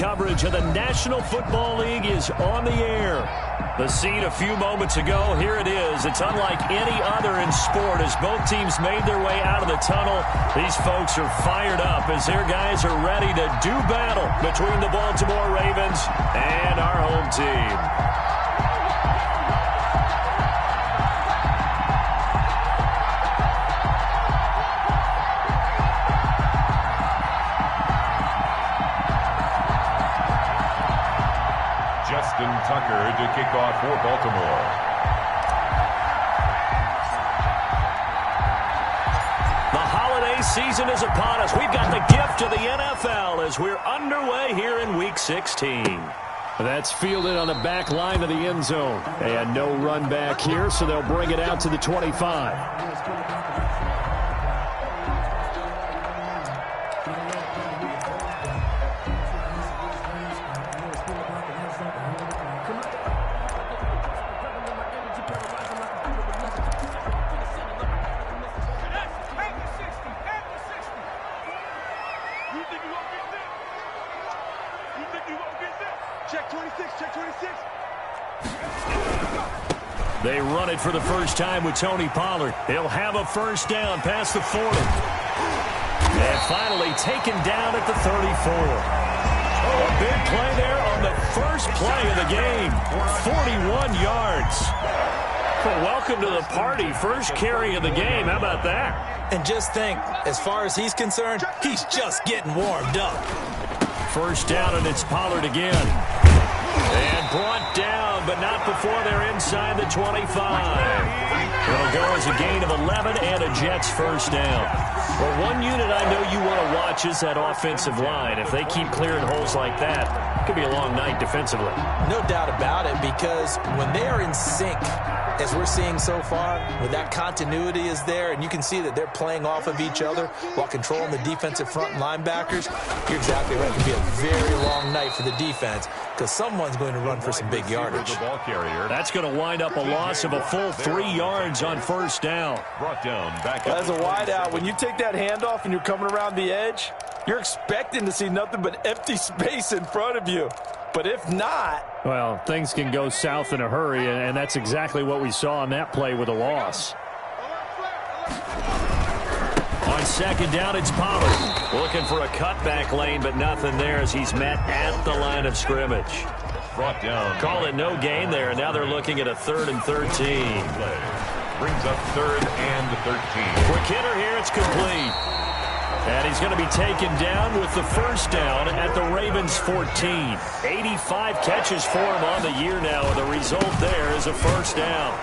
coverage of the National Football League is on the air. The scene a few moments ago, here it is. It's unlike any other in sport as both teams made their way out of the tunnel. These folks are fired up as their guys are ready to do battle between the Baltimore Ravens and our home team. Tucker to kick off for Baltimore. The holiday season is upon us. We've got the gift of the NFL as we're underway here in Week 16. That's fielded on the back line of the end zone. And no run back here, so they'll bring it out to the 25. They run it for the first time with Tony Pollard. He'll have a first down past the 40. And finally taken down at the 34. A big play there on the first play of the game. 41 yards. Well, welcome to the party. First carry of the game. How about that? And just think, as far as he's concerned, he's just getting warmed up. First down, and it's Pollard again. And brought down, but not before they're inside the 25. It'll go as a gain of 11 and a Jets first down. Well, one unit I know you want to watch is that offensive line. If they keep clearing holes like that, it could be a long night defensively. No doubt about it, because when they are in sync, as we're seeing so far, when that continuity is there, and you can see that they're playing off of each other while controlling the defensive front and linebackers, you're exactly right. It could be a very long night for the defense because someone's going to run for some big yardage. That's going to wind up a loss of a full 3 yards on first down. Brought down back as a wideout, when you take that handoff and you're coming around the edge, you're expecting to see nothing but empty space in front of you. But if not... Well, things can go south in a hurry, and that's exactly what we saw on that play with a loss. On second down, it's Pollard. Looking for a cutback lane, but nothing there as he's met at the line of scrimmage. Brought down. Call it no gain there, and now they're looking at a 3rd and 13. Brings up 3rd and 13. Quick hitter here, it's complete. And he's going to be taken down with the first down at the Ravens 14. 85 catches for him on the year now, and the result there is a first down.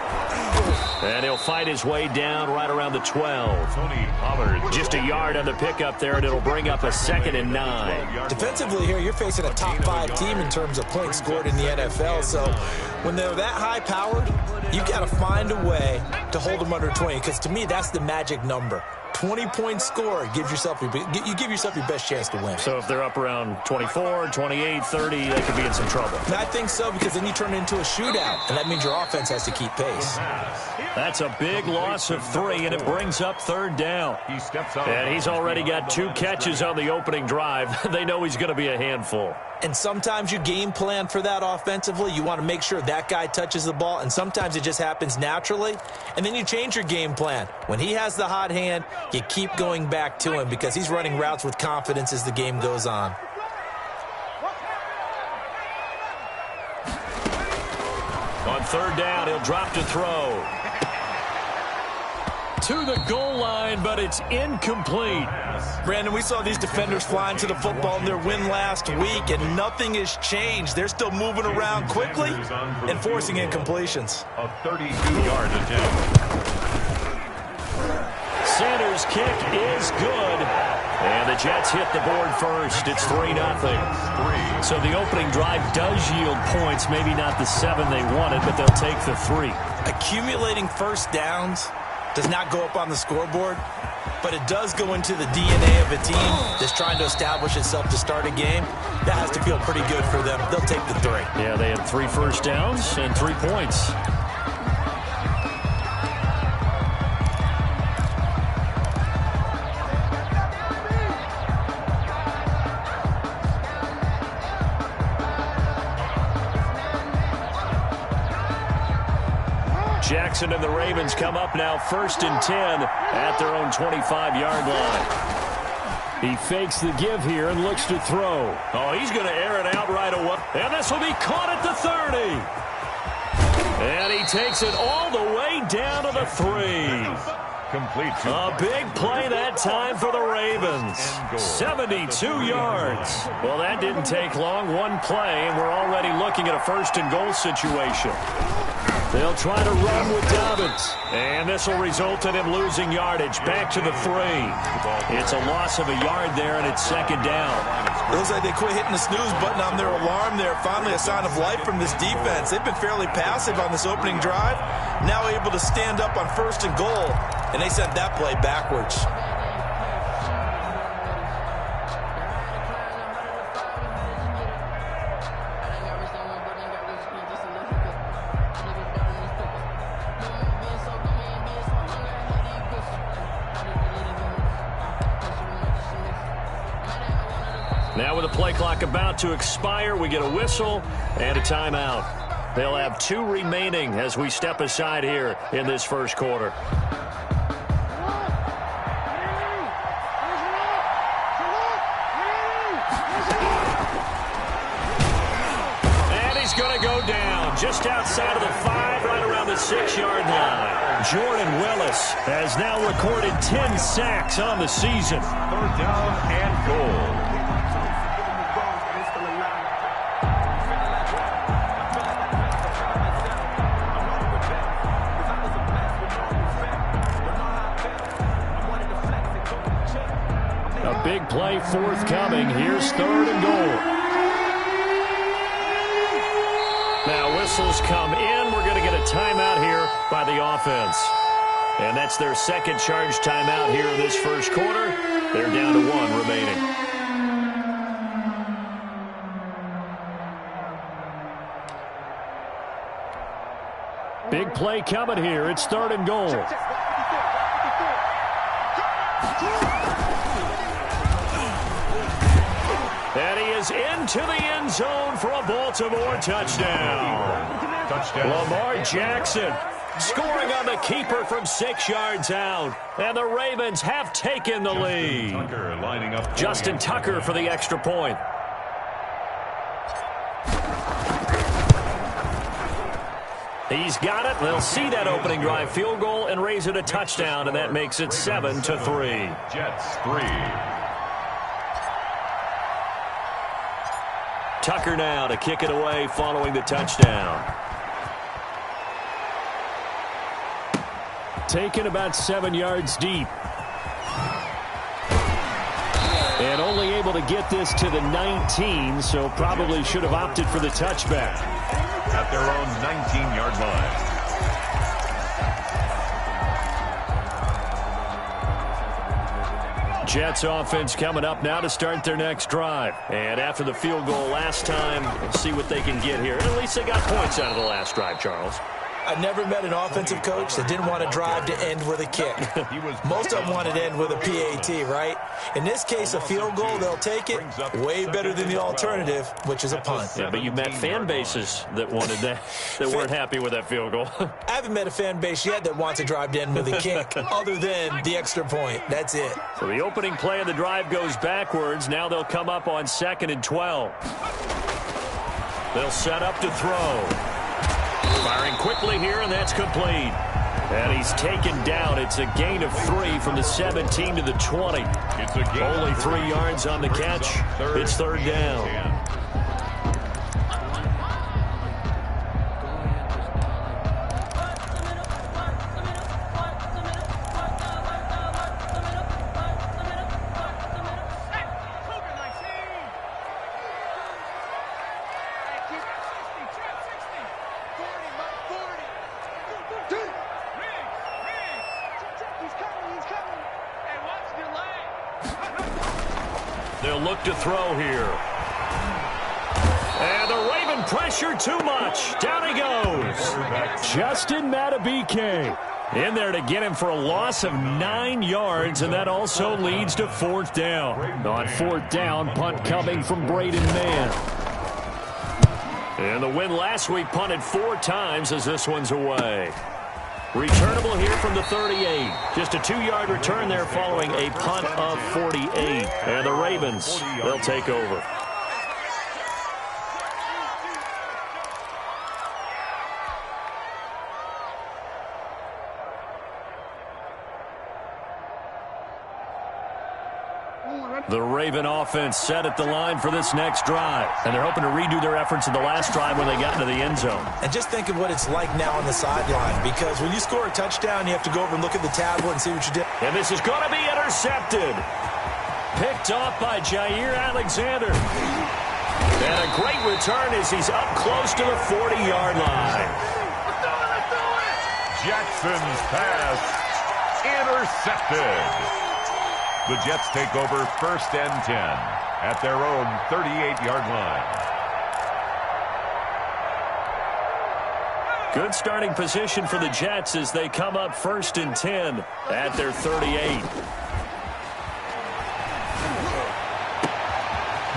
And he'll fight his way down right around the 12. Tony Pollard. Just a yard on the pickup there, and it'll bring up a 2nd and 9. Defensively here, you're facing a top 5 team in terms of points scored in the NFL. So when they're that high-powered, you've got to find a way to hold them under 20, because to me, that's the magic number. 20 points scored, you give yourself your best chance to win. So if they're up around 24, 28, 30, they could be in some trouble. And I think so, because then you turn it into a shootout, and that means your offense has to keep pace. That's a big loss of 3, and it brings up 3rd down. He steps up. And he's already got 2 catches on the opening drive. They know he's going to be a handful. And sometimes you game plan for that offensively. You want to make sure that guy touches the ball, and sometimes it just happens naturally. And then you change your game plan. When he has the hot hand, you keep going back to him because he's running routes with confidence as the game goes on. On 3rd down, he'll drop to throw. To the goal line, but it's incomplete. Brandon, we saw these defenders flying to the football in their win last week, and nothing has changed. They're still moving around quickly and forcing incompletions. A 32-yard attempt. Sanders' kick is good. And the Jets hit the board first. It's 3-0. So the opening drive does yield points. Maybe not the 7 they wanted, but they'll take the 3. Accumulating first downs does not go up on the scoreboard, but it does go into the DNA of a team that's trying to establish itself to start a game. That has to feel pretty good for them. They'll take the 3. Yeah, they had 3 first downs and 3 points. Jackson and the Ravens come up now 1st and 10 at their own 25-yard line. He fakes the give here and looks to throw. Oh, he's going to air it out right away. And this will be caught at the 30. And he takes it all the way down to the 3. Complete. A big play that time for the Ravens. 72 yards. Well, that didn't take long. One play, and we're already looking at a 1st and goal situation. They'll try to run with Dobbins. And this will result in him losing yardage. Back to the 3. It's a loss of a yard there, and it's 2nd down. It looks like they quit hitting the snooze button on their alarm there. Finally a sign of life from this defense. They've been fairly passive on this opening drive. Now able to stand up on 1st and goal. And they sent that play backwards. Now with the play clock about to expire, we get a whistle and a timeout. They'll have 2 remaining as we step aside here in this 1st quarter. Going to go down just outside of the 5, right around the 6-yard line. Jordan Willis has now recorded 10 sacks on the season. 3rd down and goal. A big play forthcoming. Here's 3rd and goal. Now whistles come in. We're going to get a timeout here by the offense. And that's their 2nd charge timeout here in this 1st quarter. They're down to 1 remaining. Big play coming here. It's 3rd and goal. And he is into the end zone for a Baltimore touchdown. Lamar Jackson scoring on the keeper from 6 yards out. And the Ravens have taken the lead. Justin Tucker for the extra point. He's got it. They'll see that opening drive field goal and raise it a touchdown, and that makes it 7-3. Jets 3. Tucker now to kick it away following the touchdown. Taken about 7 yards deep. And only able to get this to the 19, so probably should have opted for the touchback. At their own 19-yard line. Jets offense coming up now to start their next drive. And after the field goal last time, we'll see what they can get here. And at least they got points out of the last drive, Charles. I've never met an offensive coach that didn't want to drive to end with a kick. Most of them wanted to end with a PAT, right? In this case, a field goal, they'll take it. Way better than the alternative, which is a punt. Yeah, but you've met fan bases that wanted that, that weren't happy with that field goal. I haven't met a fan base yet that wants to drive to end with a kick, other than the extra point. That's it. So the opening play of the drive goes backwards. Now they'll come up on 2nd and 12. They'll set up to throw. Firing quickly here, and that's complete. And he's taken down. It's a gain of 3 from the 17 to the 20. It's a gain. Only 3 yards on the catch. It's 3rd down. They'll look to throw here. And the Raven pressure too much. Down he goes. Justin Madubuike in there to get him for a loss of 9 yards, and that also leads to 4th down. On 4th down, punt coming from Braden Mann. And the win last week punted 4 times as this one's away. Returnable here from the 38. Just a 2-yard return there following a punt of 48. And the Ravens, they'll take over. The Raven offense set at the line for this next drive. And they're hoping to redo their efforts in the last drive when they got into the end zone. And just think of what it's like now on the sideline. Because when you score a touchdown, you have to go over and look at the tablet and see what you did. And this is going to be intercepted. Picked off by Jair Alexander. And a great return as he's up close to the 40-yard line. Jackson's pass intercepted. The Jets take over 1st and 10 at their own 38-yard line. Good starting position for the Jets as they come up 1st and 10 at their 38.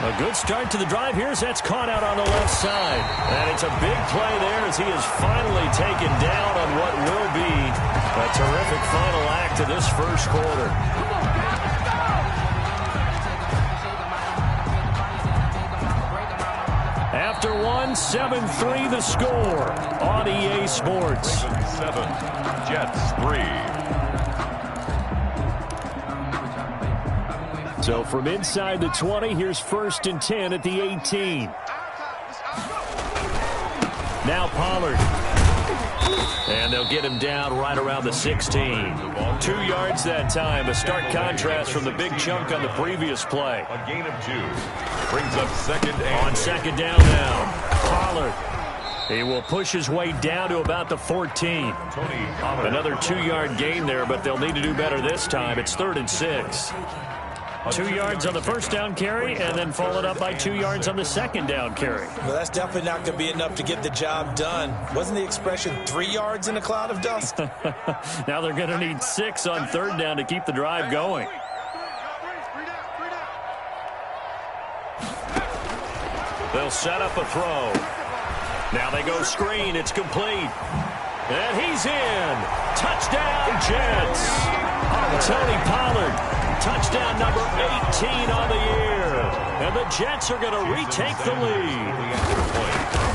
A good start to the drive. Here's that's caught out on the left side. And it's a big play there as he is finally taken down on what will be a terrific final act of this first quarter. After one, 7-3 the score on EA Sports. 7, Jets 3. So from inside the 20, here's 1st and 10 at the 18. Now Pollard. And they'll get him down right around the 16. 2 yards that time. A stark contrast from the big chunk on the previous play. A gain of 2. Brings up 2nd and on 2nd down now. Pollard. He will push his way down to about the 14. Another 2-yard gain there, but they'll need to do better this time. It's 3rd and 6. 2 yards on the first down carry, and then followed up by 2 yards on the 2nd down carry. Well, that's definitely not going to be enough to get the job done. Wasn't the expression 3 yards in a cloud of dust? Now they're going to need 6 on 3rd down to keep the drive going. They'll set up a throw. Now they go screen. It's complete. And he's in. Touchdown, Jets. Tony Pollard. Touchdown number 18 on the year. And the Jets are going to retake the lead.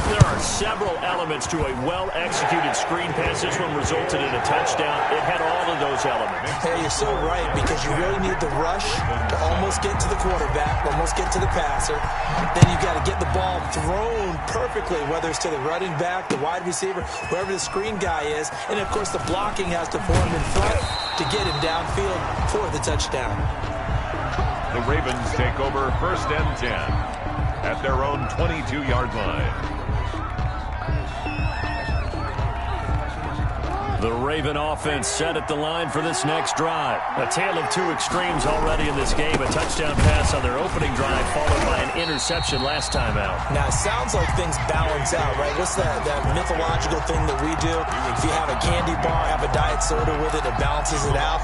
There are several elements to a well-executed screen pass. This one resulted in a touchdown. It had all of those elements. Hey, you're so right, because you really need the rush to almost get to the quarterback, almost get to the passer. Then you've got to get the ball thrown perfectly, whether it's to the running back, the wide receiver, whoever the screen guy is. And, of course, the blocking has to form in front to get him downfield for the touchdown. The Ravens take over 1st and 10 at their own 22-yard line. The Raven offense set at the line for this next drive. A tale of 2 extremes already in this game. A touchdown pass on their opening drive, followed by an interception last time out. Now, it sounds like things balance out, right? What's that mythological thing that we do? If you have a candy bar, have a diet soda with it, it balances it out.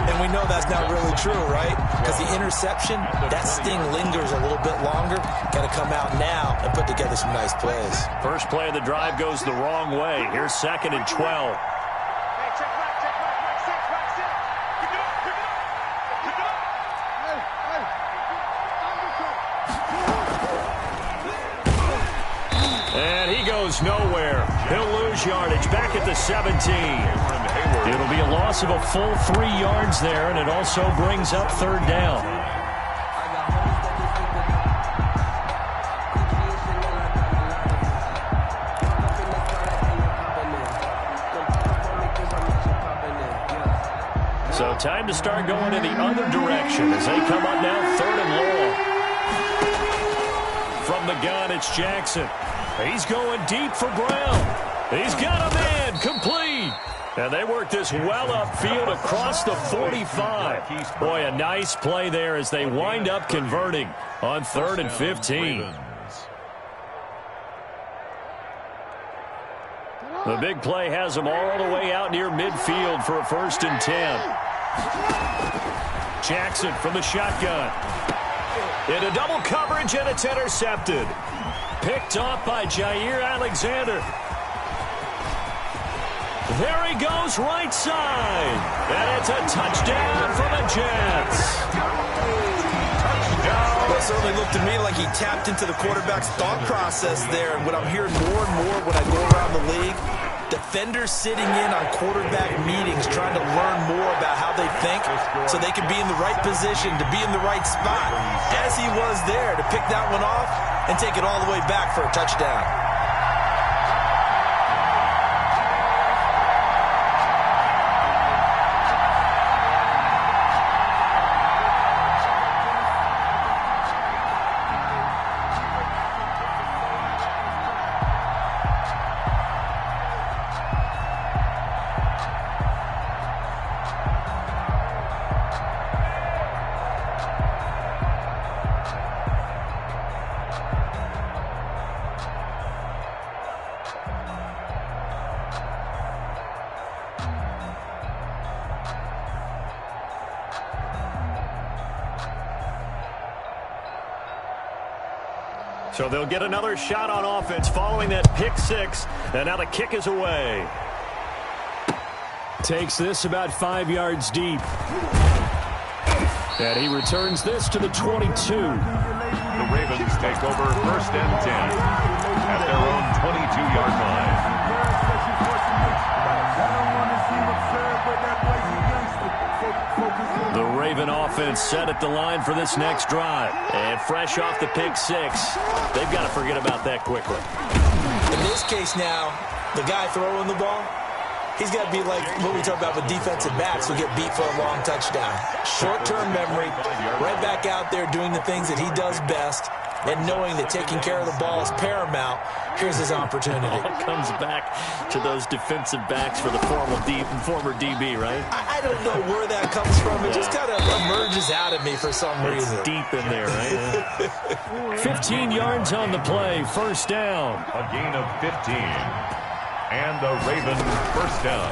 And we know that's not really true, right? Because the interception, that sting lingers a little bit longer. Got to come out now and put together some nice plays. First play of the drive goes the wrong way. Here's 2nd and 12. Nowhere. He'll lose yardage back at the 17. It'll be a loss of a full 3 yards there, and it also brings up 3rd down. So time to start going in the other direction as they come up now 3rd and long. From the gun, it's Jackson. He's going deep for Brown. He's got a man complete. And they work this well upfield across the 45. Boy, a nice play there as they wind up converting on 3rd and 15. The big play has them all the way out near midfield for a 1st and 10. Jackson from the shotgun. Into double coverage, and it's intercepted. Picked off by Jair Alexander. There he goes, right side. And it's a touchdown for the Jets. Well, it certainly looked to me like he tapped into the quarterback's thought process there. And what I'm hearing more and more when I go around the league, defenders sitting in on quarterback meetings trying to learn more about how they think so they can be in the right position to be in the right spot, as he was there to pick that one off and take it all the way back for a touchdown. So they'll get another shot on offense following that pick six. And now the kick is away. Takes this about 5 yards deep. And he returns this to the 22. The Ravens take over 1st and 10 at their own 22-yard line. The Raven offense set at the line for this next drive. And fresh off the pick six, they've got to forget about that quickly. In this case now, the guy throwing the ball, he's got to be like what we talk about with defensive backs who get beat for a long touchdown. Short-term memory, right back out there doing the things that he does best, and knowing that taking care of the ball is paramount. Here's his opportunity. It all comes back to those defensive backs for the former DB, right? I don't know where that comes from. It just kind of emerges out of me for some reason. It's deep in there, right? 15 yards on the play, first down. A gain of 15. And the Ravens first down.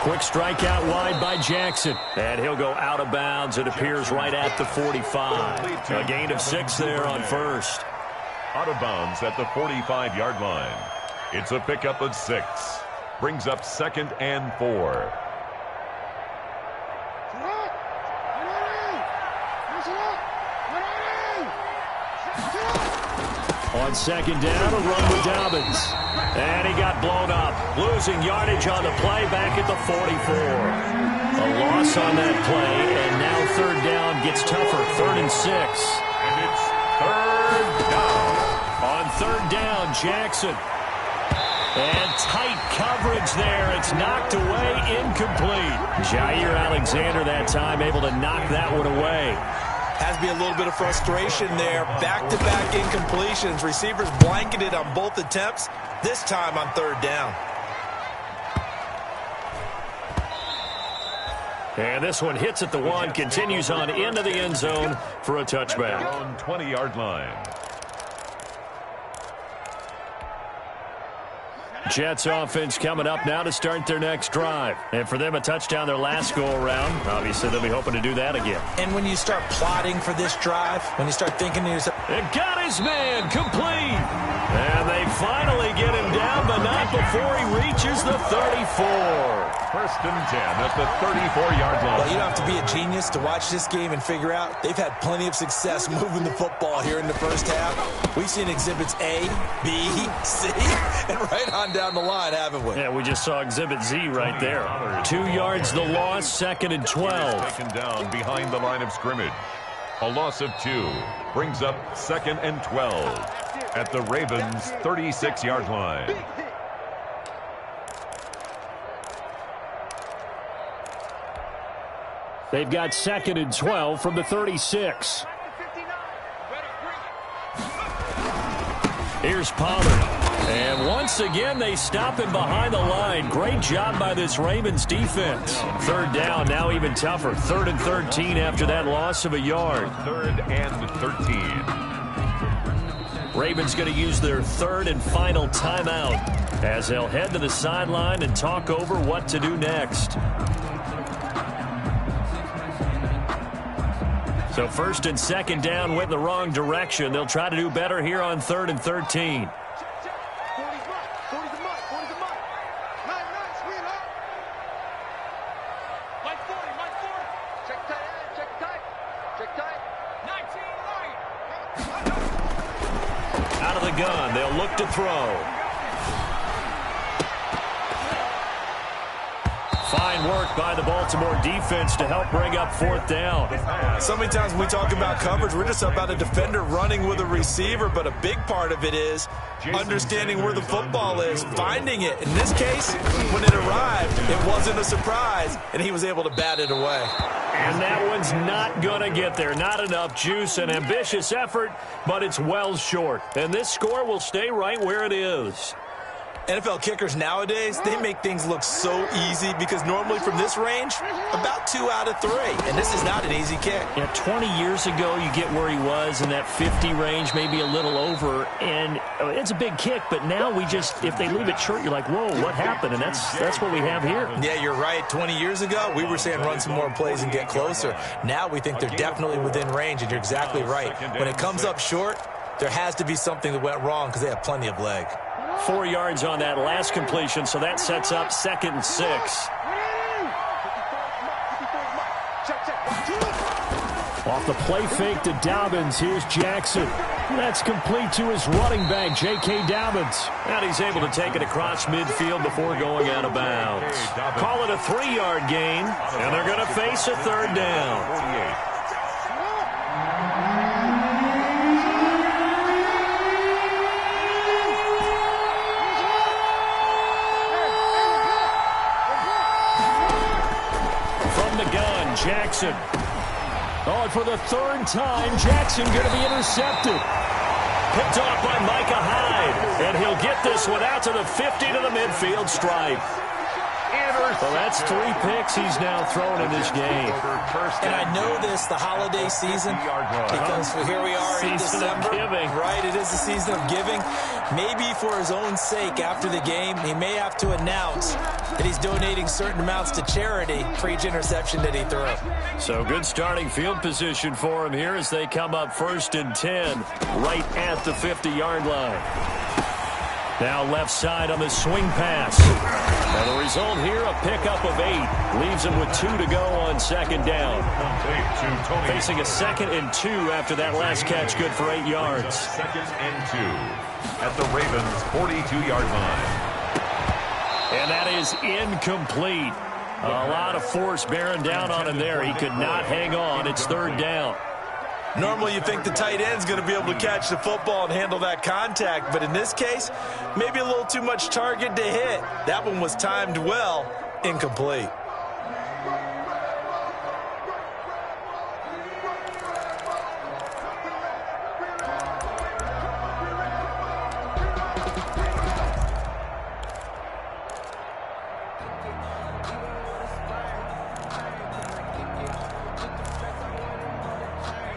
Quick strikeout wide by Jackson. And he'll go out of bounds. It appears right at the 45. A gain of 6 there on first. Out of bounds at the 45-yard line. It's a pickup of 6. Brings up 2nd and 4. On second down, a run with Dobbins. And he got blown up. Losing yardage on the play back at the 44. A loss on that play, and now third down gets tougher. 3rd and 6. And it's 3rd down. On third down, Jackson. And tight coverage there. It's knocked away, incomplete. Jair Alexander that time able to knock that one away. Has to be a little bit of frustration there. Back-to-back incompletions. Receivers blanketed on both attempts, this time on third down. And this one hits at the 1, continues on into the end zone for a touchback. On 20-yard line. Jets offense coming up now to start their next drive. And for them, a touchdown their last go-around. Obviously, they'll be hoping to do that again. And when you start plotting for this drive, when you start thinking to yourself, it got his man complete. And they finally get him down, but not before he reaches the 34. 1st and 10 at the 34-yard line. Well, you don't have to be a genius to watch this game and figure out they've had plenty of success moving the football here in the first half. We've seen exhibits A, B, C, and right on down the line, haven't we? Yeah, we just saw exhibit Z right there. 2 yards the loss, 2nd and 12. Taken down behind the line of scrimmage. A loss of 2 brings up 2nd and 12 at the Ravens' 36-yard line. They've got 2nd and 12 from the 36. Here's Pollard. And once again, they stop him behind the line. Great job by this Ravens defense. Third down, now even tougher. 3rd and 13 after that loss of a yard. 3rd and 13. Ravens going to use their 3rd and final timeout as they'll head to the sideline and talk over what to do next. So 1st and 2nd down went in the wrong direction. They'll try to do better here on 3rd and 13. gun. They'll look to throw. Fine work by the Baltimore defense to help bring up 4th down. So many times when we talk about coverage, we're just about a defender running with a receiver, but a big part of it is understanding where the football is, finding it. In this case, when it arrived, it wasn't a surprise, and he was able to bat it away. And that one's not going to get there. Not enough juice. An ambitious effort, but it's well short. And this score will stay right where it is. NFL kickers nowadays, they make things look so easy because normally from this range, about 2 out of 3. And this is not an easy kick. Yeah, 20 years ago, you get where he was in that 50 range, maybe a little over. And it's a big kick, but now we just, if they leave it short, you're like, whoa, what happened? And that's what we have here. Yeah, you're right. 20 years ago, we were saying run some more plays and get closer. Now we think they're definitely within range, and you're exactly right. When it comes up short, there has to be something that went wrong because they have plenty of leg. 4 yards on that last completion, so that sets up 2nd and 6. Off the play fake to Dobbins, here's Jackson. That's complete to his running back, J.K. Dobbins. And he's able to take it across midfield before going out of bounds. Call it a 3-yard gain, and they're going to face a 3rd down. Jackson. Oh, and for the 3rd time, Jackson going to be intercepted. Picked off by Micah Hyde. And he'll get this one out to the 50 to the midfield stripe. Well, that's 3 picks he's now thrown in this game. And I know this, the holiday season, because here we are in December. Right, it is the season of giving. Maybe for his own sake, after the game, he may have to announce that he's donating certain amounts to charity for each interception that he threw. So good starting field position for him here as they come up 1st and 10, right at the 50-yard line. Now left side on the swing pass. Now the result here, a pickup of 8. Leaves him with 2 to go on 2nd down. Facing a 2nd and 2 after that last catch, good for 8 yards. 2nd and 2 at the Ravens' 42-yard line. And that is incomplete. A lot of force bearing down on him there. He could not hang on. It's 3rd down. Normally you think the tight end's going to be able to catch the football and handle that contact, but in this case, maybe a little too much target to hit. That one was timed well, incomplete.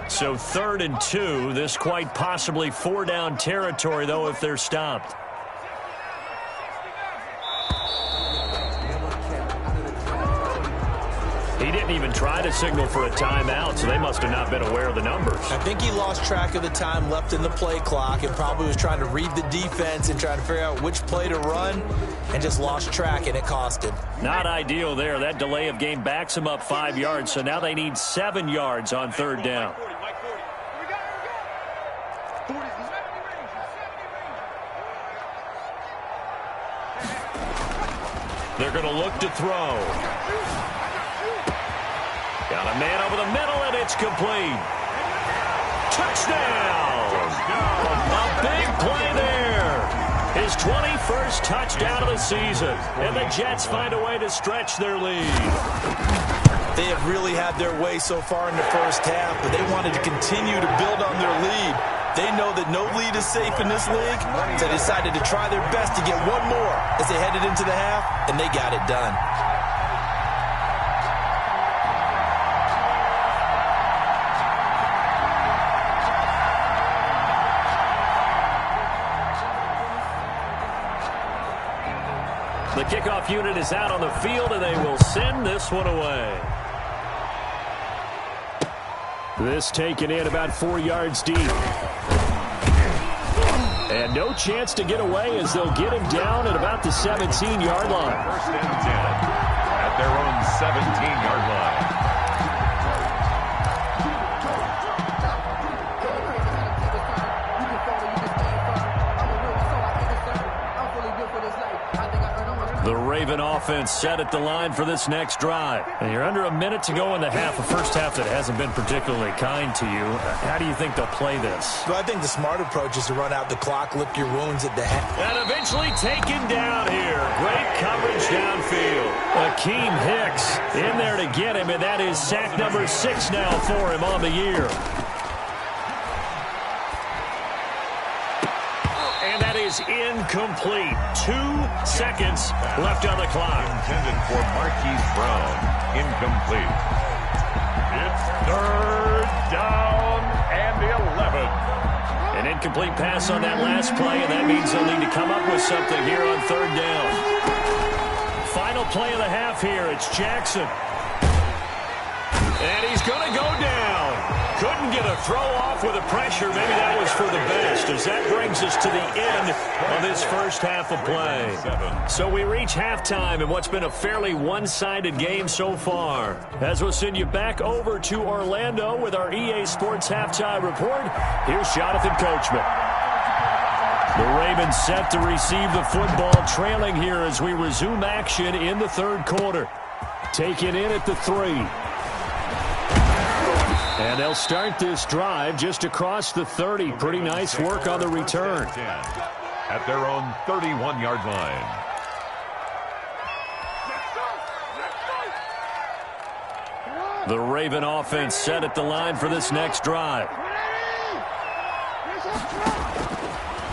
So 3rd and 2, this quite possibly 4-down territory, though, if they're stopped. He didn't even try to signal for a timeout, so they must have not been aware of the numbers. I think he lost track of the time left in the play clock and probably was trying to read the defense and trying to figure out which play to run and just lost track, and it cost him. Not ideal there. That delay of game backs him up 5 yards, so now they need 7 yards on 3rd down. They're going to look to throw. Got a man over the middle, and it's complete. Touchdown! A big play there. His 21st touchdown of the season. And the Jets find a way to stretch their lead. They have really had their way so far in the first half, but they wanted to continue to build on their lead. They know that no lead is safe in this league, so they decided to try their best to get one more as they headed into the half, and they got it done. The kickoff unit is out on the field, and they will send this one away. This taken in about 4 yards deep. And no chance to get away as they'll get him down at about the 17-yard line. 1st and 10 at their own 17-yard line. The Raven offense set at the line for this next drive. And you're under a minute to go in the half, a first half that hasn't been particularly kind to you. How do you think they'll play this? Well, I think the smart approach is to run out the clock, lick your wounds at the head. And eventually taken down here. Great coverage downfield. Akeem Hicks in there to get him, and that is sack number 6 now for him on the year. And that is incomplete. 2 seconds left on the clock. Intended for Marquise Brown. Incomplete. It's 3rd down and 11. An incomplete pass on that last play, and that means they'll need to come up with something here on 3rd down. Final play of the half here. It's Jackson. And he's going to go down. Couldn't get a throw off with the pressure. Maybe that was for the best, as that brings us to the end of this first half of play. So we reach halftime in what's been a fairly one-sided game so far. As we'll send you back over to Orlando with our EA Sports Halftime Report, here's Jonathan Coachman. The Ravens set to receive the football, trailing here as we resume action in the 3rd quarter. Taken in at the 3. And they'll start this drive just across the 30. Pretty nice work on the return. At their own 31-yard line. The Raven offense set at the line for this next drive.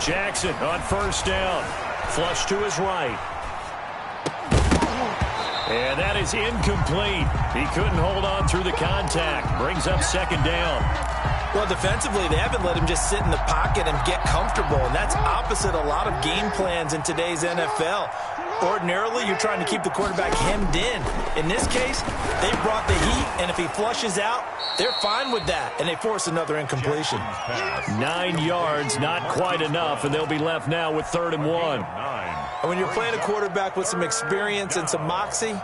Jackson on 1st down. Flush to his right. And that is incomplete. He couldn't hold on through the contact. Brings up 2nd down. Well, defensively, they haven't let him just sit in the pocket and get comfortable, and that's opposite a lot of game plans in today's NFL. Ordinarily, you're trying to keep the quarterback hemmed in. In this case, they brought the heat, and if he flushes out, they're fine with that, and they force another incompletion. 9 yards, not quite enough, and they'll be left now with 3rd and 1. And when you're playing a quarterback with some experience and some moxie,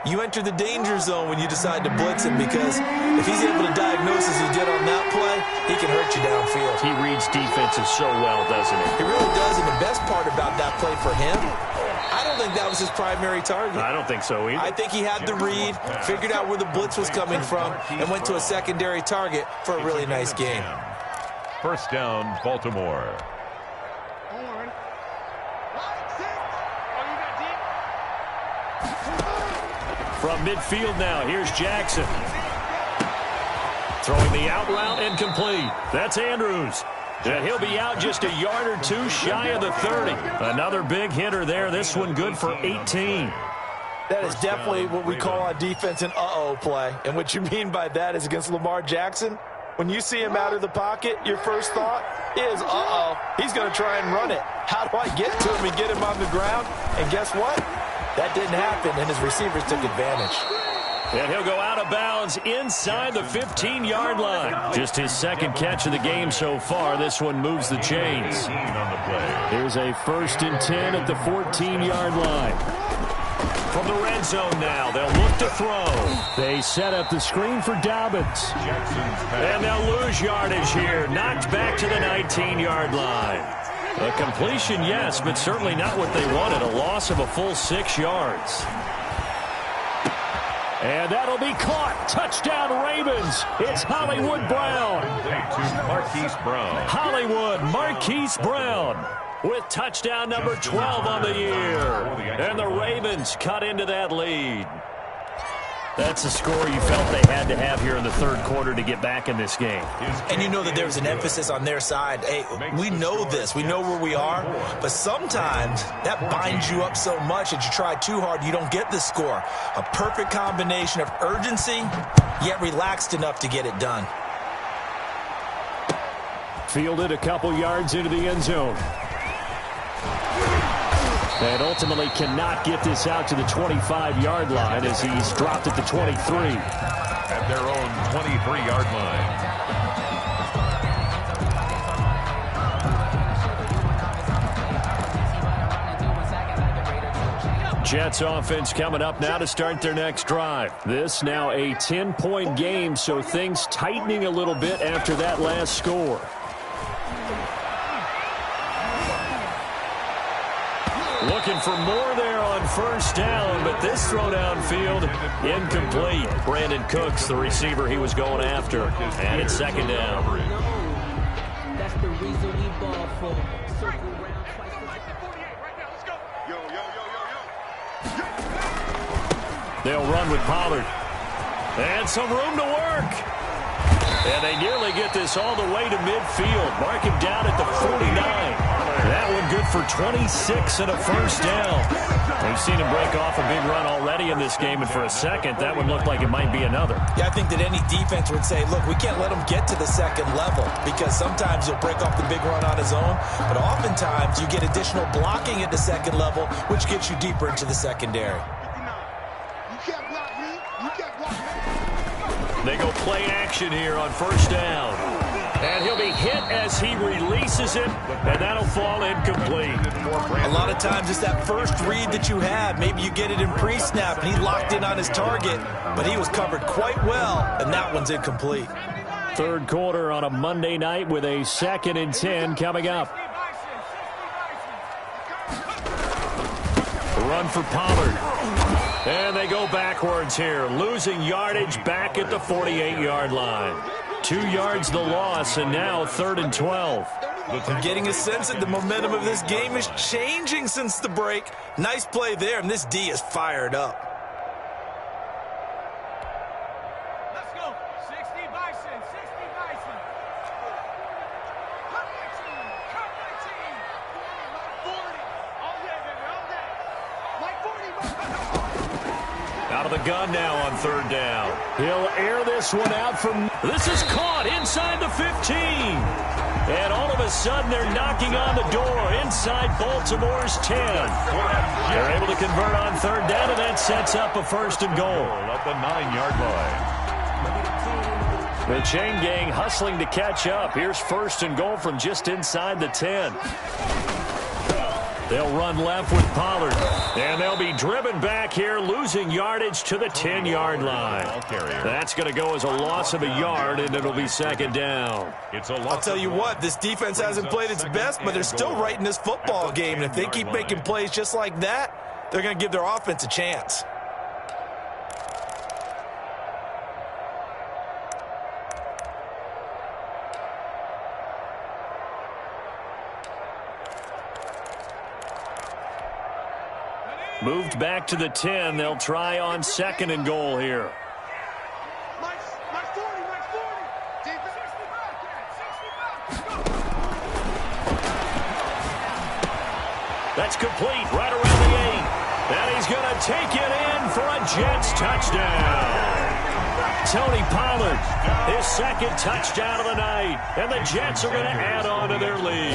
you enter the danger zone when you decide to blitz him, because if he's able to diagnose as he did on that play, he can hurt you downfield. He reads defenses so well, doesn't he? He really does, and the best part about that play for him, I don't think that was his primary target. I don't think so either. I think he had the read, figured out where the blitz was coming from, and went to a secondary target for a really nice game. 1st down, Baltimore. From midfield now, here's Jackson. Throwing the out route incomplete. That's Andrews. And he'll be out just a yard or 2 shy of the 30. Another big hitter there. This one good for 18. That is definitely what we call on defense an uh-oh play. And what you mean by that is against Lamar Jackson, when you see him out of the pocket, your first thought is, uh-oh, he's going to try and run it. How do I get to him and get him on the ground? And guess what? That didn't happen, and his receivers took advantage. And he'll go out of bounds inside the 15-yard line. Just his 2nd catch of the game so far. This one moves the chains. Here's a 1st and 10 at the 14-yard line. From the red zone now, they'll look to throw. They set up the screen for Dobbins. And they'll lose yardage here. Knocked back to the 19-yard line. A completion, yes, but certainly not what they wanted. A loss of a full 6 yards. And that'll be caught. Touchdown, Ravens. It's Hollywood Brown. Marquise Brown. Hollywood Marquise Brown with touchdown number 12 on the year. And the Ravens cut into that lead. That's the score you felt they had to have here in the 3rd quarter to get back in this game. And you know that there was an emphasis on their side. Hey, we know this. We know where we are. But sometimes that binds you up so much that you try too hard, you don't get the score. A perfect combination of urgency, yet relaxed enough to get it done. Fielded a couple yards into the end zone. And ultimately cannot get this out to the 25-yard line as he's dropped at the 23. At their own 23-yard line. Jets offense coming up now to start their next drive. This now a 10-point game, so things tightening a little bit after that last score. Looking for more there on first down, but this throw downfield incomplete. Brandon Cooks, the receiver he was going after. And it's second down. That's the reason we ball for. Circle around twice. They'll run with Pollard. And some room to work. And they nearly get this all the way to midfield. Mark him down at the 49. That one good for 26 and a first down. We've seen him break off a big run already in this game, and for a second, that one looked like it might be another. Yeah, I think that any defense would say, look, we can't let him get to the second level because sometimes he'll break off the big run on his own, but oftentimes you get additional blocking at the second level, which gets you deeper into the secondary. They go play action here on first down. And he'll be hit as he releases it, and that'll fall incomplete. A lot of times it's that first read that you have. Maybe you get it in pre-snap, and he locked in on his target, but he was covered quite well, and that one's incomplete. Third quarter on a Monday night with a 2nd and 10 coming up. The run for Pollard. And they go backwards here, losing yardage back at the 48-yard line. 2 yards the loss, and now 3rd and 12. I'm getting a sense that the momentum of this game is changing since the break. Nice play there, and this D is fired up. Let's go. 60 Bison, 60 Bison. Cut my team, cut my team. 40. All day, baby, all day. Like 40. Out of the gun now on 3rd down. He'll air this one out from... This is caught inside the 15. And all of a sudden, they're knocking on the door inside Baltimore's 10. They're able to convert on 3rd down, and that sets up a 1st and goal. At the 9-yard line. The chain gang hustling to catch up. Here's 1st and goal from just inside the 10. They'll run left with Pollard. And they'll be driven back here, losing yardage to the 10-yard line. That's going to go as a loss of a yard, and it'll be 2nd down. I'll tell you what, this defense hasn't played its best, but they're still right in this football game. And if they keep making plays just like that, they're going to give their offense a chance. Moved back to the 10. They'll try on 2nd and goal here. Mike 40, Mike 40. Defense. 65, 65. That's complete right around the 8. And he's going to take it in for a Jets touchdown. Tony Pollard, his 2nd touchdown of the night. And the Jets are going to add on to their lead.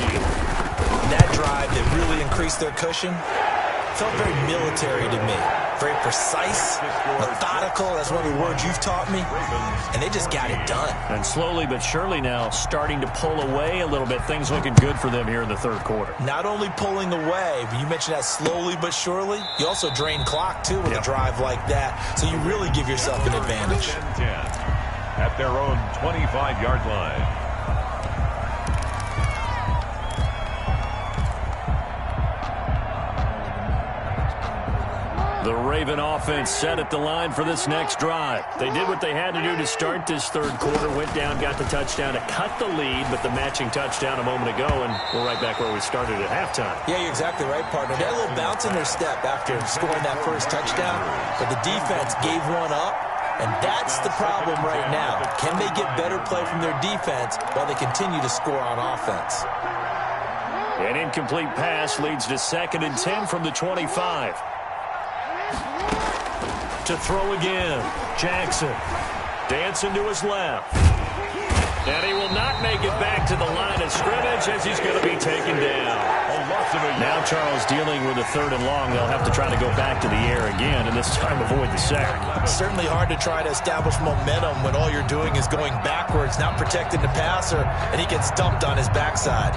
That drive that really increased their cushion felt very military to me. Very precise, methodical. That's one of the words you've taught me. And they just got it done. And slowly but surely now starting to pull away a little bit. Things looking good for them here in the 3rd quarter. Not only pulling away, but you mentioned that slowly but surely. You also drain clock, too, with a drive like that. So you really give yourself an advantage. 10 at their own 25-yard line. The Raven offense set at the line for this next drive. They did what they had to do to start this 3rd quarter, went down, got the touchdown to cut the lead, but the matching touchdown a moment ago, and we're right back where we started at halftime. Yeah, you're exactly right, partner. They had a little bounce in their step after scoring that first touchdown, but the defense gave one up, and that's the problem right now. Can they get better play from their defense while they continue to score on offense? An incomplete pass leads to 2nd and 10 from the 25. To throw again. Jackson dancing to his left. And he will not make it back to the line of scrimmage as he's going to be taken down. Now Charles dealing with a 3rd and long. They'll have to try to go back to the air again, and this time avoid the sack. Certainly hard to try to establish momentum when all you're doing is going backwards, not protecting the passer, and he gets dumped on his backside.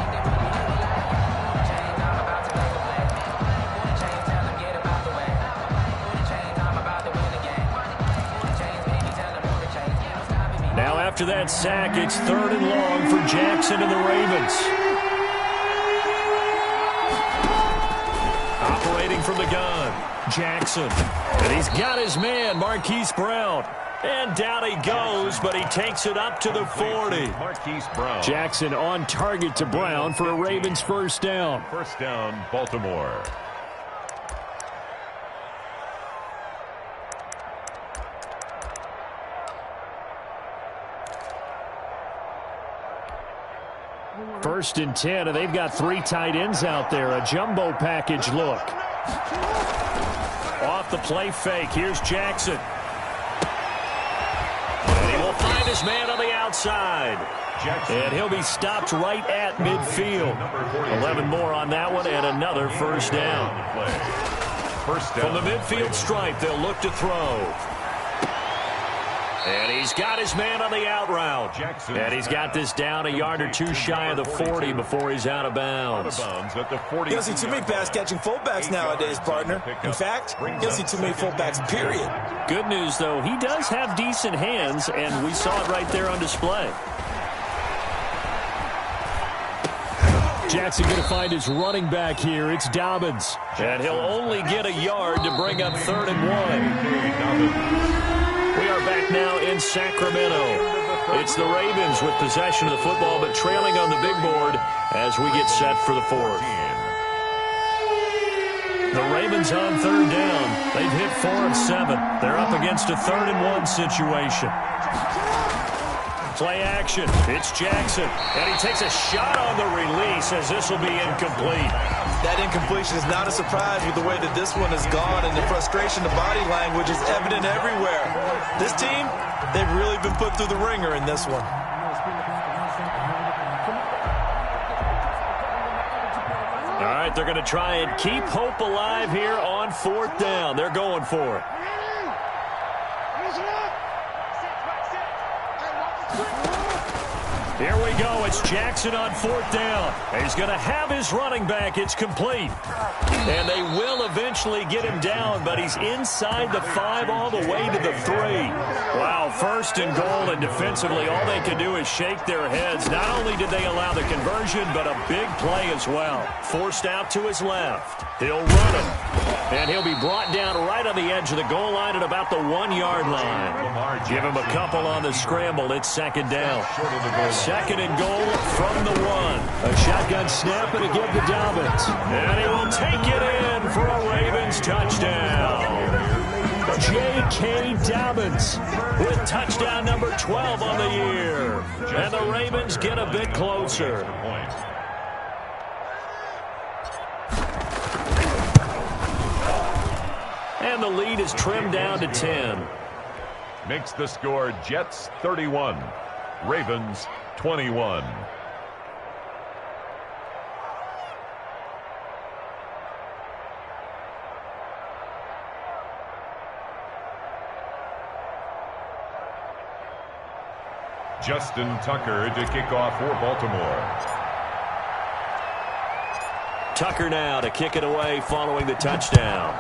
After that sack, it's 3rd and long for Jackson and the Ravens. from the gun. Jackson. And he's got his man, Marquise Brown. And down he goes, but he takes it up to the 40. Marquise Brown. Jackson on target to Brown for a Ravens first down. First down, Baltimore. First and 10, and they've got 3 tight ends out there. A jumbo package look. Off the play fake. Here's Jackson. And he will find his man on the outside. Jackson. And he'll be stopped right at midfield. 11 more on that one, and another first down. First down. From the midfield stripe, they'll look to throw. And he's got his man on the out route. Jackson. And he's got this down a yard or 2 shy of the 40 before he's out of bounds. At the 40. You don't see too many pass-catching fullbacks nowadays, partner. In fact, you don't see too many fullbacks, period. Good news, though, he does have decent hands, and we saw it right there on display. Jackson going to find his running back here. It's Dobbins. And he'll only get a yard to bring up 3rd and 1. We are back now in Sacramento. It's the Ravens with possession of the football, but trailing on the big board as we get set for the 4th. The Ravens on 3rd down. They've hit 4 of 7. They're up against a 3rd and 1 situation. Play action. It's Jackson. And he takes a shot on the release as this will be incomplete. That incompletion is not a surprise with the way that this one has gone, and the frustration, the body language is evident everywhere. This team, they've really been put through the ringer in this one. All right, they're going to try and keep hope alive here on 4th down. They're going for it. Here we go. It's Jackson on 4th down. He's going to have his running back. It's complete. And they will eventually get him down, but he's inside the 5 all the way to the 3. Wow, 1st and goal, and defensively all they can do is shake their heads. Not only did they allow the conversion, but a big play as well. Forced out to his left. He'll run him. And he'll be brought down right on the edge of the goal line at about the 1-yard line. Give him a couple on the scramble. It's 2nd down. 2nd and goal from the 1. A shotgun snap and a give to Dobbins. And he will take it in for a Ravens touchdown. J.K. Dobbins with touchdown number 12 on the year. And the Ravens get a bit closer. And the lead is trimmed down to 10. Makes the score Jets 31, Ravens 21. Justin Tucker to kick off for Baltimore. Tucker now to kick it away following the touchdown.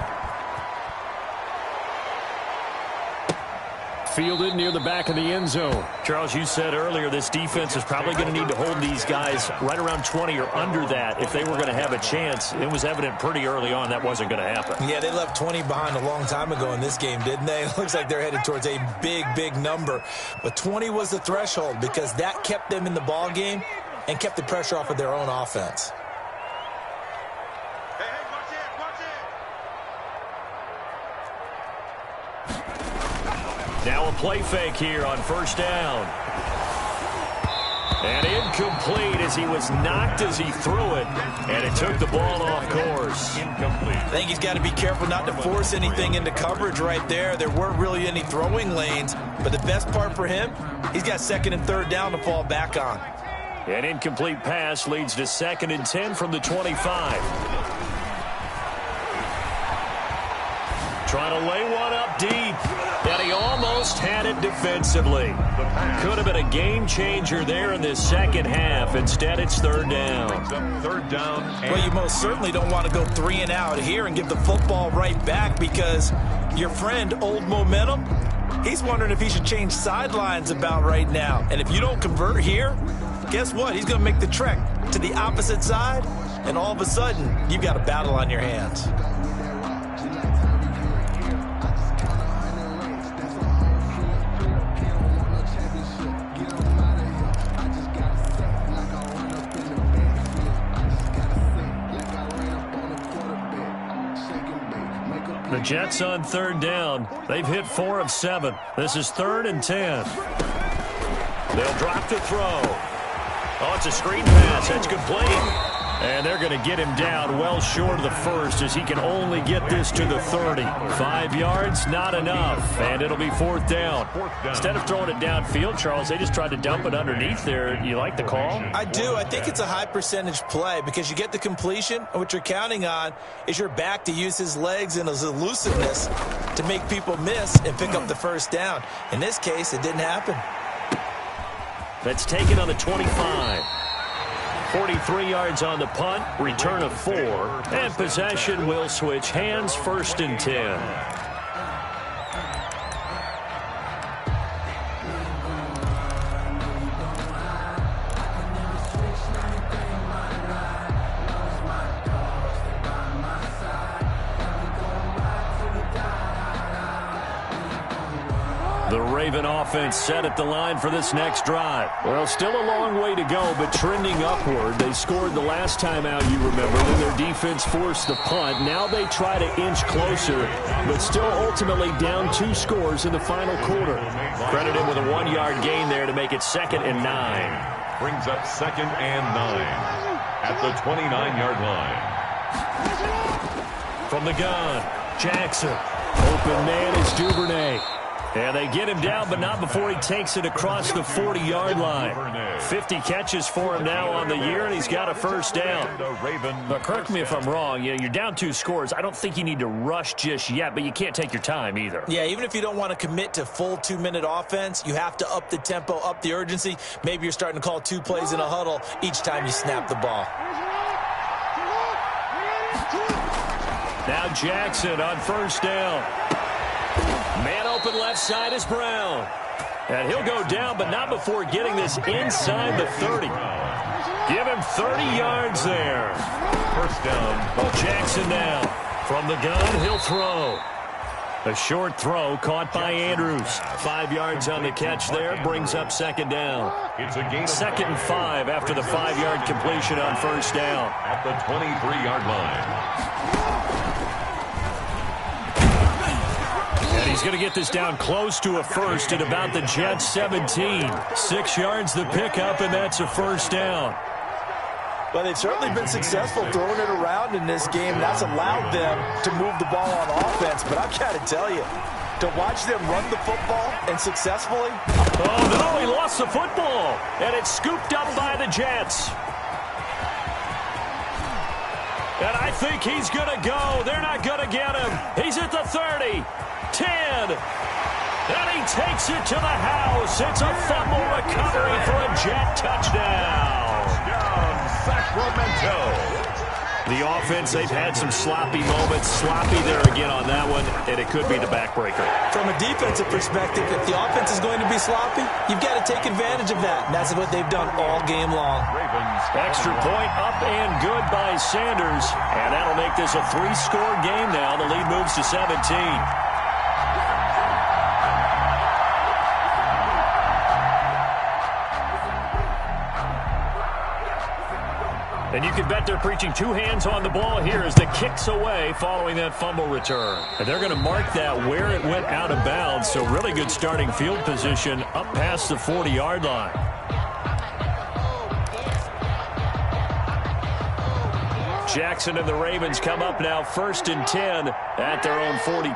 Fielded near the back of the end zone. Charles, you said earlier this defense is probably going to need to hold these guys right around 20 or under that if they were going to have a chance. It was evident pretty early on that wasn't going to happen. Yeah, they left 20 behind a long time ago in this game, didn't they? It looks like they're headed towards a big, big number. But 20 was the threshold because that kept them in the ball game and kept the pressure off of their own offense. Now a play fake here on 1st down. And incomplete as he was knocked as he threw it. And it took the ball off course. Incomplete. I think he's got to be careful not to force anything into coverage right there. There weren't really any throwing lanes. But the best part for him, he's got 2nd and 3rd down to fall back on. An incomplete pass leads to 2nd and 10 from the 25. Trying to lay one up deep. And he almost had it defensively. Could have been a game changer there in this 2nd half. Instead, it's 3rd down. 3rd down. Well, you most certainly don't want to go 3 and out here and give the football right back because your friend, Old Momentum, he's wondering if he should change sidelines about right now. And if you don't convert here, guess what? He's going to make the trek to the opposite side, and all of a sudden, you've got a battle on your hands. The Jets on 3rd down. They've hit 4 of 7. This is 3rd and 10. They'll drop to throw. Oh, it's a screen pass. That's complete. And they're going to get him down well short of the first as he can only get this to the 30. 5 yards, not enough. And it'll be 4th down. Instead of throwing it downfield, Charles, they just tried to dump it underneath there. You like the call? I do. I think it's a high percentage play because you get the completion, and what you're counting on is your back to use his legs and his elusiveness to make people miss and pick up the 1st down. In this case, it didn't happen. That's taken on the 25. 43 yards on the punt, return of 4, and possession will switch hands, 1st and 10. The Raven offense set at the line for this next drive. Well, still a long way to go, but trending upward. They scored the last time out, you remember, when their defense forced the punt. Now they try to inch closer, but still ultimately down 2 scores in the final quarter. Credit him with a 1-yard gain there to make it 2nd and 9. Brings up 2nd and 9 at the 29-yard line. From the gun, Jackson. Open man is Duvernay. And they get him down, but not before he takes it across the 40-yard line. 50 catches for him now on the year, and he's got a 1st down. But correct me if I'm wrong, you're down 2 scores. I don't think you need to rush just yet, but you can't take your time either. Yeah, even if you don't want to commit to full 2-minute offense, you have to up the tempo, up the urgency. Maybe you're starting to call 2 plays in a huddle each time you snap the ball. Now Jackson on 1st down. Man open left side is Brown. And he'll go down, but not before getting this inside the 30. Give him 30 yards there. 1st down. Oh, Jackson now. From the gun, he'll throw. A short throw caught by Andrews. 5 yards on the catch there, brings up 2nd down. It's a gain of 2nd and 5 after the 5-yard completion on 1st down. at the 23-yard line. And he's going to get this down close to a 1st at about the Jets 17. 6 yards the pickup, and that's a 1st down. Well, they've certainly been successful throwing it around in this game. That's allowed them to move the ball on offense. But I've got to tell you, to watch them run the football and successfully. Oh, no, he lost the football. And it's scooped up by the Jets. And I think he's going to go. They're not going to get him. He's at the 30. 10, and he takes it to the house. It's a fumble recovery for a Jet touchdown. Sacramento. The offense, they've had some sloppy moments. Sloppy there again on that one, and it could be the backbreaker. From a defensive perspective, if the offense is going to be sloppy, you've got to take advantage of that. And that's what they've done all game long. Ravens. Extra point up and good by Sanders, and that'll make this a 3-score game now. The lead moves to 17. And you can bet they're preaching 2 hands on the ball here as the kick's away following that fumble return. And they're going to mark that where it went out of bounds, so really good starting field position up past the 40-yard line. Jackson and the Ravens come up now 1st and 10 at their own 42.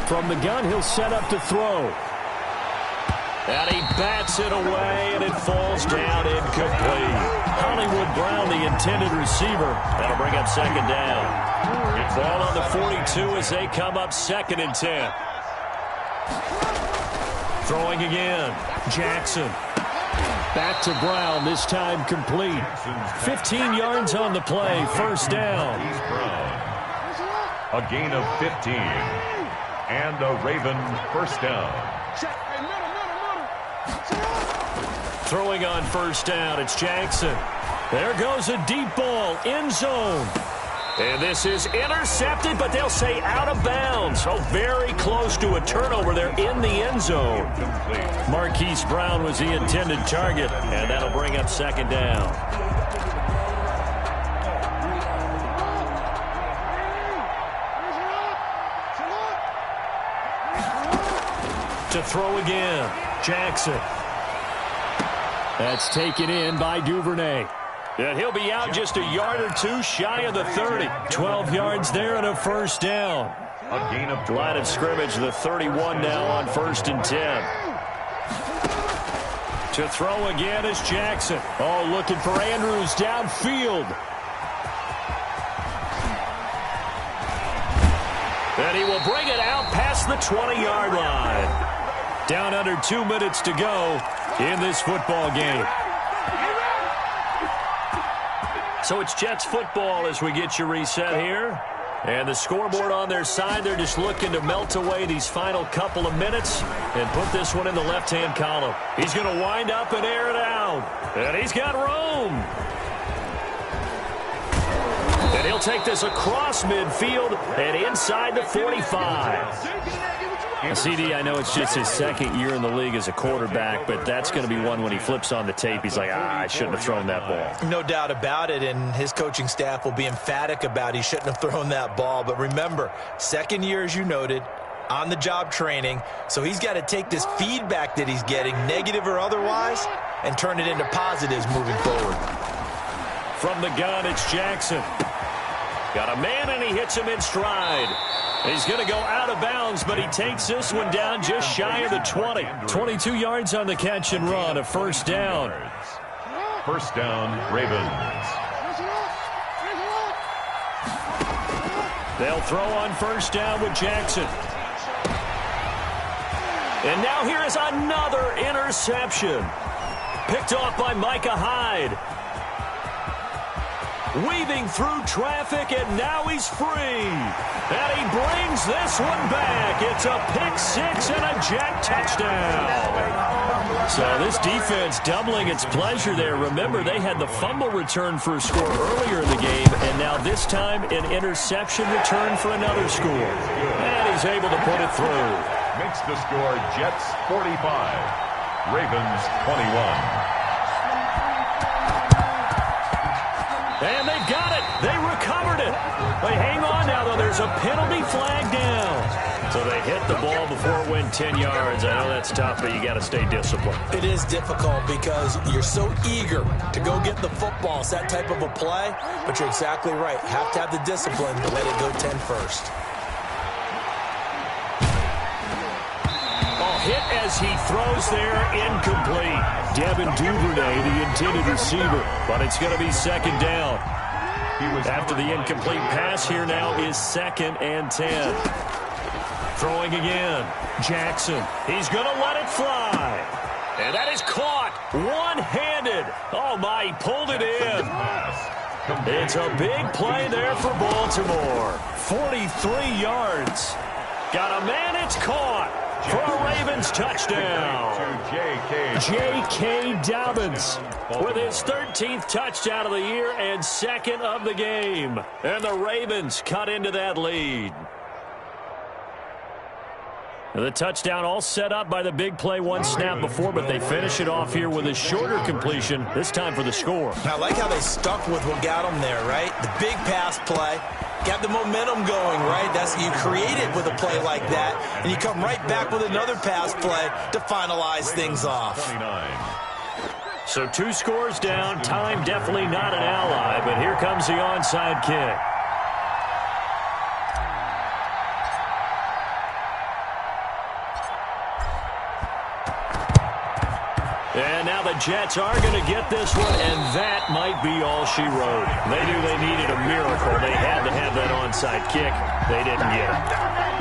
From the gun, he'll set up to throw. And he bats it away, and it falls down incomplete. Hollywood Brown, the intended receiver. That'll bring up 2nd down. Ball on the 42 as they come up 2nd and 10. Throwing again. Jackson. Back to Brown, this time complete. 15 yards on the play, 1st down. A gain of 15. And a Raven 1st down. Throwing on 1st down, it's Jackson. There goes a deep ball, end zone. And this is intercepted, but they'll say out of bounds. Oh, very close to a turnover there in the end zone. Marquise Brown was the intended target, and that'll bring up 2nd down. To throw again, Jackson. That's taken in by Duvernay. And he'll be out just a yard or two shy of the 30. 12 yards there and a first down. A gain of 12. Line of scrimmage, the 31 now on 1st and 10. To throw again is Jackson. Oh, looking for Andrews downfield. And he will bring it out past the 20-yard line. Down under 2 minutes to go in this football game. So it's Jets football as we get you reset here. And the scoreboard on their side, they're just looking to melt away these final couple of minutes and put this one in the left-hand column. He's going to wind up and air it out. And he's got room. And he'll take this across midfield and inside the 45. CD, I know it's just his second year in the league as a quarterback, but that's going to be one when he flips on the tape. He's like, I shouldn't have thrown that ball. No doubt about it, and his coaching staff will be emphatic about he shouldn't have thrown that ball. But remember, second year, as you noted, on-the-job training, so he's got to take this feedback that he's getting, negative or otherwise, and turn it into positives moving forward. From the gun, it's Jackson. Got a man, and he hits him in stride. He's going to go out of bounds, but he takes this one down just shy of the 20. 22 yards on the catch and run, a first down. First down, Ravens. They'll throw on first down with Jackson. And now here is another interception. Picked off by Micah Hyde. Weaving through traffic, and now he's free. And he brings this one back. It's a pick six and a Jet touchdown. So this defense doubling its pleasure there. Remember, they had the fumble return for a score earlier in the game, and now this time an interception return for another score. And he's able to put it through. Makes the score Jets 45, Ravens 21. And they've got it. They recovered it. They hang on now, though. There's a penalty flag down. So they hit the ball before it went 10 yards. I know that's tough, but you got to stay disciplined. It is difficult because you're so eager to go get the football. It's that type of a play, but you're exactly right. Have to have the discipline to let it go 10 first. Hit as he throws there, incomplete. Devin Duvernay, the intended receiver, but it's going to be second down. After the incomplete pass, here now is 2nd and 10. Throwing again, Jackson. He's going to let it fly. And that is caught one-handed. Oh, my, he pulled it in. It's a big play there for Baltimore. 43 yards. Got a man, it's caught. For a Ravens touchdown. J.K. Dobbins with his 13th touchdown of the year and 2nd of the game. And the Ravens cut into that lead. The touchdown all set up by the big play one snap before, but they finish it off here with a shorter completion, this time for the score. I like how they stuck with what got them there, right? The big pass play. Got the momentum going, right? That's you create it with a play like that, and you come right back with another pass play to finalize things off. So 2 scores down. Time definitely not an ally, but here comes the onside kick. And now the Jets are going to get this one, and that might be all she wrote. They knew they needed a miracle. They had to have that onside kick. They didn't get it.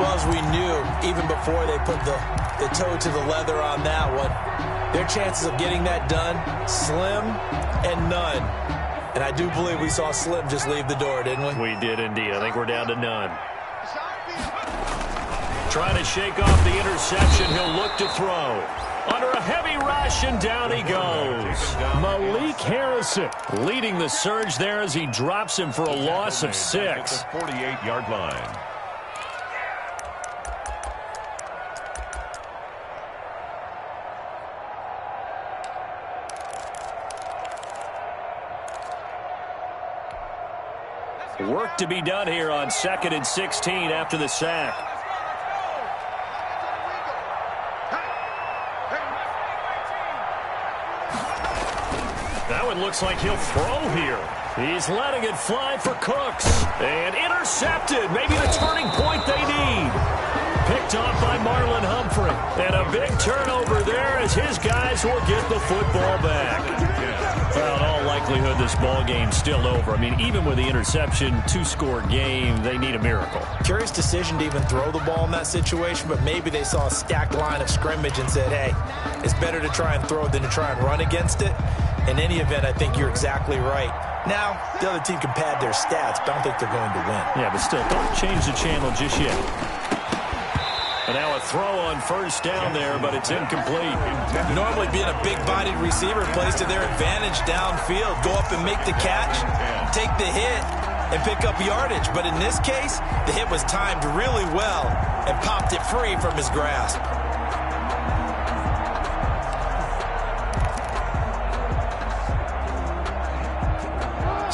Well, as we knew, even before they put the toe to the leather on that one, their chances of getting that done, slim and none. And I do believe we saw Slim just leave the door, didn't we? We did indeed. I think we're down to none. Trying to shake off the interception. He'll look to throw. Under a heavy rush, and down he goes. Malik Harrison leading the surge there as he drops him for a loss of 6. 48-yard line. Work to be done here on 2nd and 16 after the sack. Now it looks like he'll throw here. He's letting it fly for Cooks. And intercepted. Maybe the turning point they need. Picked off by Marlon Humphrey. And a big turnover there as his guys will get the football back. Well, in all likelihood, this ball game's still over. I mean, even with the interception, two-score game, they need a miracle. Curious decision to even throw the ball in that situation, but maybe they saw a stacked line of scrimmage and said, hey, it's better to try and throw than to try and run against it. In any event, I think you're exactly right. Now, the other team can pad their stats, but I don't think they're going to win. Yeah, but still, don't change the channel just yet. And now a throw on first down there, but it's incomplete. Normally being a big-bodied receiver plays to their advantage downfield. Go up and make the catch, take the hit, and pick up yardage. But in this case, the hit was timed really well and popped it free from his grasp.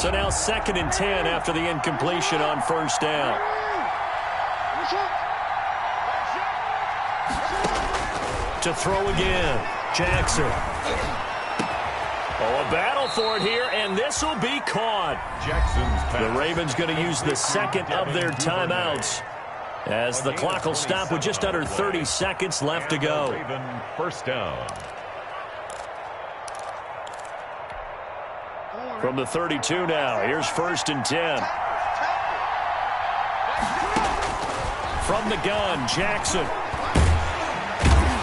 So now 2nd and 10 after the incompletion on first down. To throw again, Jackson. Oh, a battle for it here, and this will be caught. The Ravens going to use the second of their timeouts as the clock will stop with just under 30 seconds left to go. First down. From the 32 now, here's 1st and 10. From the gun, Jackson.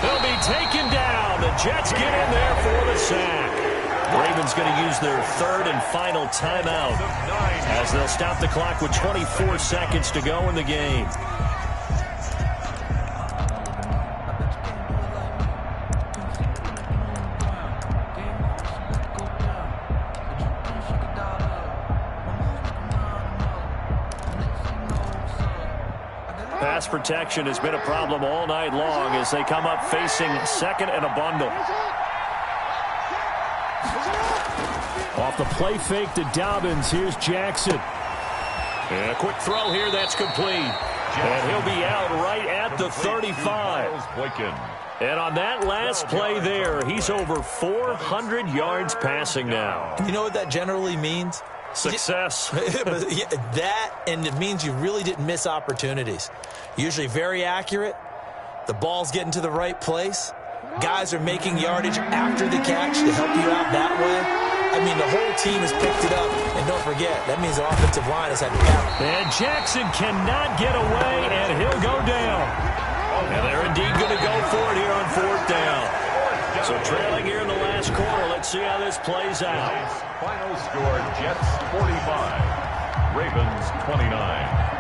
They'll be taken down. The Jets get in there for the sack. Ravens going to use their 3rd and final timeout as they'll stop the clock with 24 seconds to go in the game. Pass protection has been a problem all night long as they come up facing 2nd and a bundle. Off the play fake to Dobbins, here's Jackson. And a quick throw here that's complete. And he'll be out right at the 35. And on that last play there, he's over 400 yards passing now. You know what that generally means? Success. That, and it means you really didn't miss opportunities. Usually very accurate. The ball's getting to the right place. Guys are making yardage after the catch to help you out that way. I mean, the whole team has picked it up. And don't forget, that means the offensive line has had to pass. And Jackson cannot get away, and he'll go down. And they're indeed going to go for it here on 4th down. So trailing here in the last quarter, let's see how this plays out. Final score, Jets 45, Ravens 29.